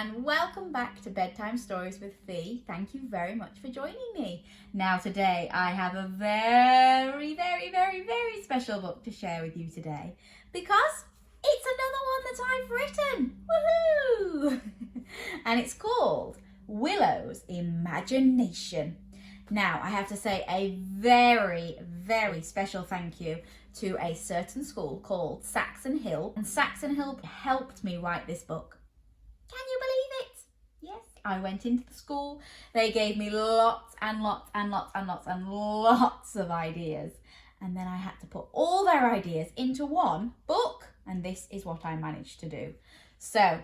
and welcome back to Bedtime Stories with Fee. Thank you very much for joining me. Now today I have a very special book to share with you today because it's another one that I've written. Woohoo! And it's called Willow's Imagination. Now I have to say a very special thank you to a certain school called Saxon Hill, and Saxon Hill helped me write this book. Can you believe it? Yes, I went into the school. They gave me lots of ideas, and then I had to put all their ideas into one book, and this is what I managed to do. So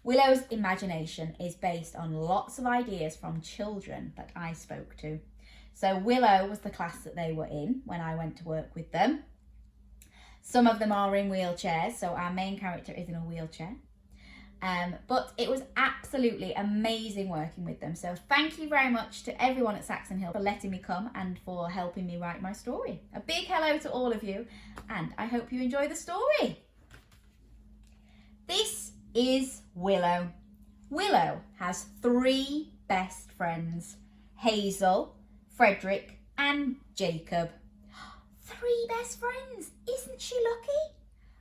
Willow's Imagination is based on lots of ideas from children that I spoke to. So Willow was the class that they were in when I went to work with them. Some of them are in wheelchairs, so our main character is in a wheelchair. But it was absolutely amazing working with them. So thank you very much to everyone at Saxon Hill for letting me come and for helping me write my story. A big hello to all of you, and I hope you enjoy the story. This is Willow. Willow has 3 best friends: Hazel, Frederick, and Jacob. 3 best friends! Isn't she lucky?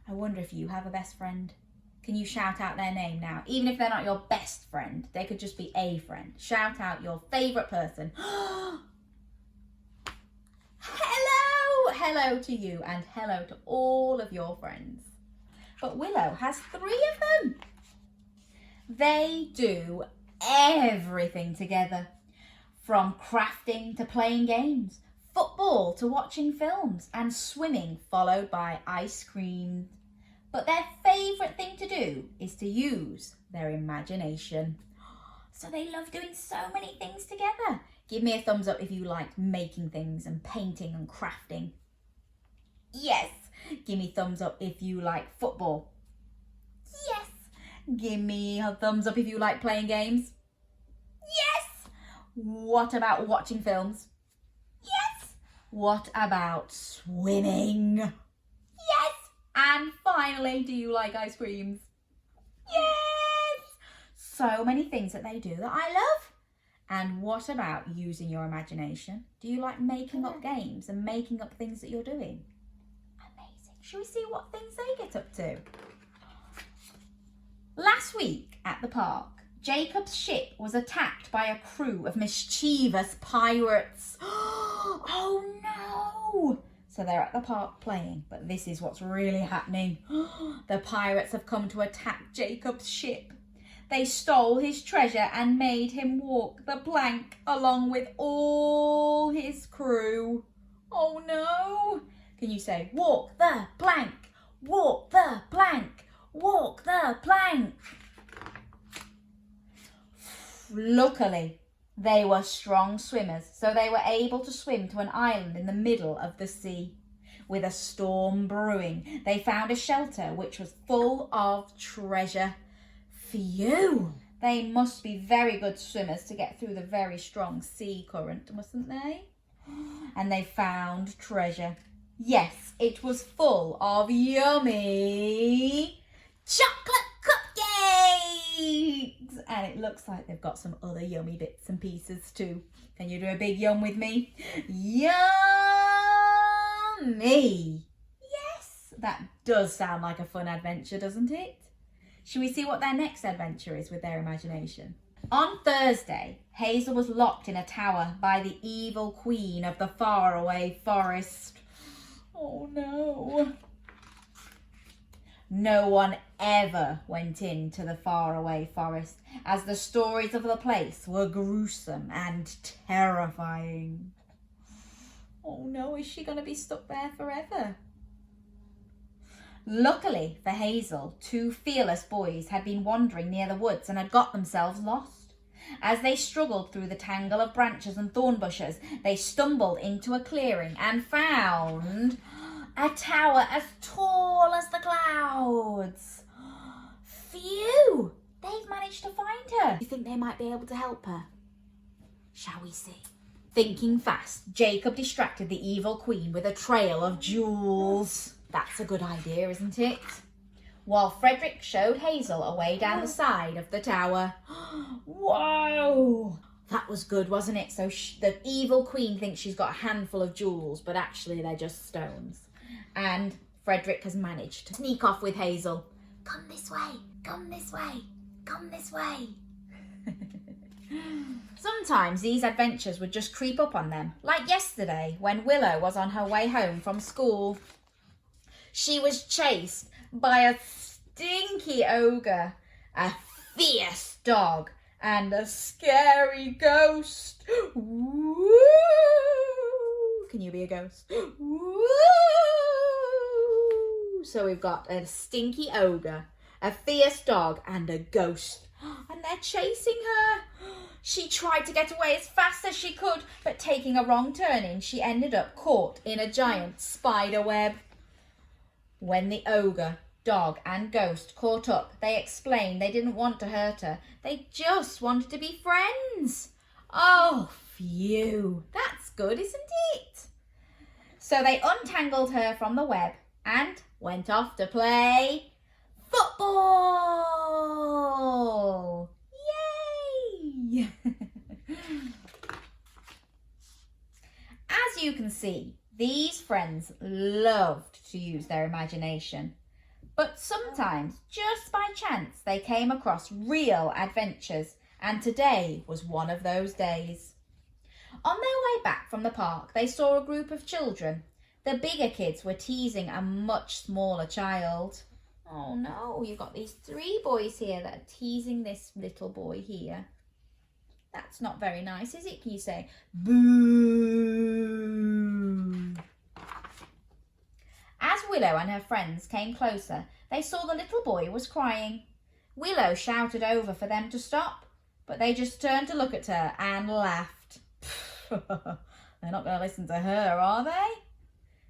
I wonder if you have a best friend. Can you shout out their name now? Even if they're not your best friend, they could just be a friend. Shout out your favourite person. Hello! Hello to you, and hello to all of your friends. But Willow has 3 of them. They do everything together, from crafting to playing games, football to watching films, and swimming, followed by ice cream. But their favourite thing to do is to use their imagination. So they love doing so many things together. Give me a thumbs up if you like making things and painting and crafting. Yes. Give me a thumbs up if you like football. Yes. Give me a thumbs up if you like playing games. Yes. What about watching films? Yes. What about swimming? Yes. And finally, do you like ice creams? Yes. So many things that they do that I love. And what about using your imagination? Do you like making up games and making up things that you're doing? Amazing. Shall we see what things they get up to? Last week at the park, Jacob's ship was attacked by a crew of mischievous pirates. Oh no! So they're at the park playing, but this is what's really happening. The pirates have come to attack Jacob's ship. They stole his treasure and made him walk the plank along with all his crew. Oh no! Can you say, walk the plank, walk the plank, walk the plank? Luckily, they were strong swimmers, so they were able to swim to an island in the middle of the sea. With a storm brewing, they found a shelter which was full of treasure. Phew! They must be very good swimmers to get through the very strong sea current, mustn't they? And they found treasure. Yes, it was full of yummy chocolate cupcakes! And it looks like they've got some other yummy bits and pieces too. Can you do a big yum with me? Yummy! Yes, that does sound like a fun adventure, doesn't it? Shall we see what their next adventure is with their imagination? On Thursday, Hazel was locked in a tower by the evil queen of the faraway forest. Oh no. No one ever went into the faraway forest, as the stories of the place were gruesome and terrifying. Oh no, is she going to be stuck there forever? Luckily for Hazel, 2 fearless boys had been wandering near the woods and had got themselves lost. As they struggled through the tangle of branches and thorn bushes, they stumbled into a clearing and found a tower as tall as the clouds. Phew! They've managed to find her. You think they might be able to help her? Shall we see? Thinking fast, Jacob distracted the evil queen with a trail of jewels. That's a good idea, isn't it? while Frederick showed Hazel a way down the side of the tower. Whoa! That was good, wasn't it? So the evil queen thinks she's got a handful of jewels, but actually they're just stones. And Frederick has managed to sneak off with Hazel. Come this way, come this way, come this way. Sometimes these adventures would just creep up on them, like yesterday when Willow was on her way home from school. She was chased by a stinky ogre, a fierce dog, and a scary ghost. Woo! Can you be a ghost? Woo! So we've got a stinky ogre, a fierce dog, and a ghost. And they're chasing her. She tried to get away as fast as she could, but taking a wrong turning, she ended up caught in a giant spider web. When the ogre, dog and ghost caught up, they explained they didn't want to hurt her. They just wanted to be friends. Oh, phew. That's good, isn't it? So they untangled her from the web and went off to play football. Yay! As you can see, these friends loved to use their imagination. But sometimes, just by chance, they came across real adventures, and today was one of those days. On their way back from the park, they saw a group of children. The bigger kids were teasing a much smaller child. Oh no, you've got these 3 boys here that are teasing this little boy here. That's not very nice, is it? Can you say, boo? As Willow and her friends came closer, they saw the little boy was crying. Willow shouted over for them to stop, but they just turned to look at her and laughed. They're not going to listen to her, are they?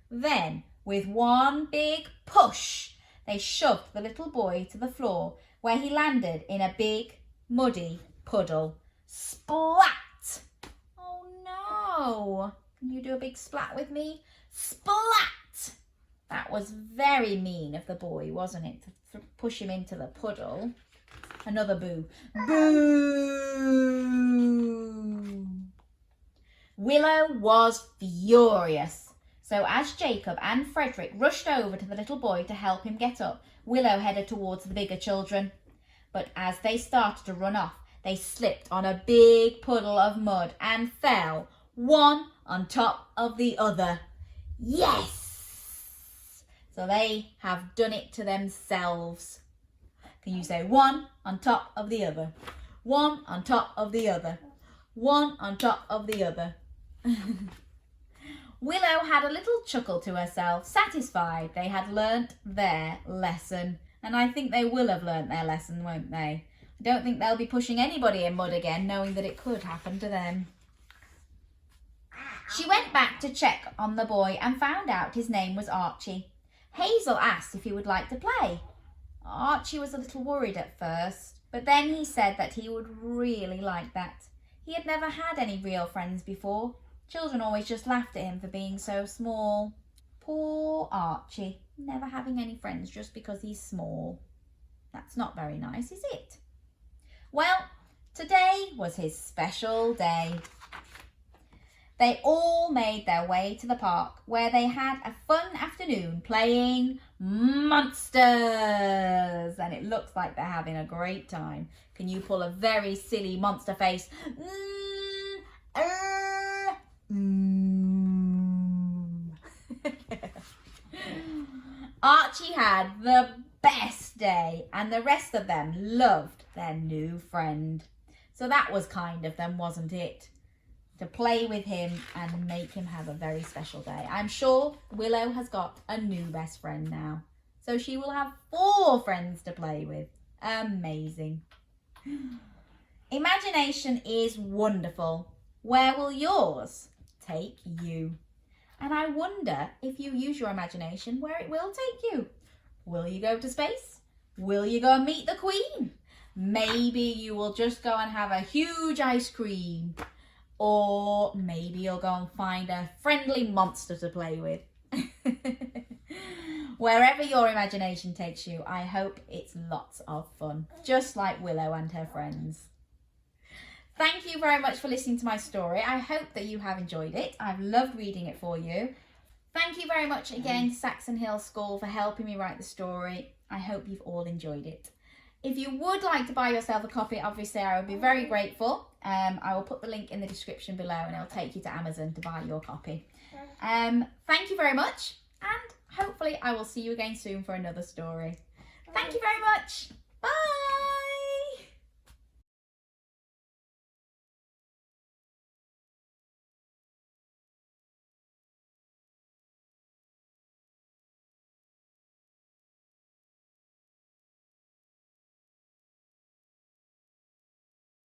Then, with one big push, they shoved the little boy to the floor, where he landed in a big, muddy puddle. Splat! Oh no! Can you do a big splat with me? Splat! That was very mean of the boy, wasn't it? To push him into the puddle. Another boo. Boo! Willow was furious. So as Jacob and Frederick rushed over to the little boy to help him get up, Willow headed towards the bigger children. But as they started to run off, they slipped on a big puddle of mud and fell, one on top of the other. Yes! So they have done it to themselves. Can you say one on top of the other? One on top of the other. One on top of the other. Willow had a little chuckle to herself, satisfied they had learnt their lesson. And I think they will have learnt their lesson, won't they? I don't think they'll be pushing anybody in mud again, knowing that it could happen to them. She went back to check on the boy and found out his name was Archie. Hazel asked if he would like to play. Archie was a little worried at first, but then he said that he would really like that. He had never had any real friends before. Children always just laughed at him for being so small. Poor Archie, never having any friends just because he's small. That's not very nice, is it? Well, today was his special day. They all made their way to the park where they had a fun afternoon playing monsters. And it looks like they're having a great time. Can you pull a very silly monster face? Archie had the best day and the rest of them loved their new friend. So that was kind of them, wasn't it? To play with him and make him have a very special day. I'm sure Willow has got a new best friend now. So she will have 4 friends to play with. Amazing. Imagination is wonderful. Where will yours take you? And I wonder if you use your imagination where it will take you. Will you go to space? Will you go and meet the Queen? Maybe you will just go and have a huge ice cream. Or maybe you'll go and find a friendly monster to play with. Wherever your imagination takes you, I hope it's lots of fun, just like Willow and her friends. Thank you very much for listening to my story. I hope that you have enjoyed it. I've loved reading it for you. Thank you very much again to Saxon Hill School for helping me write the story. I hope you've all enjoyed it. If you would like to buy yourself a copy, obviously I would be very grateful. I will put the link in the description below and it'll take you to Amazon to buy your copy. Thank you very much, and hopefully I will see you again soon for another story. Thank you very much. Bye.